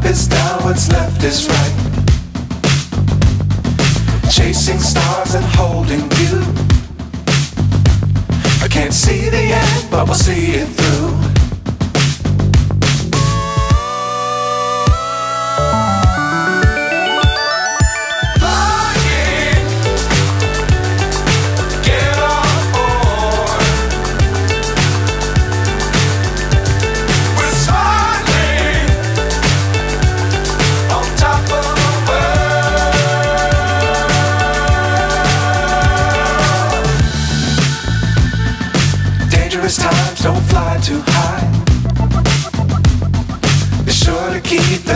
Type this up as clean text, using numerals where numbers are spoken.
is down, what's left is right. Chasing stars and holding you. I can't see the end, but we'll see it through. Dangerous times, don't fly too high. Be sure to keep the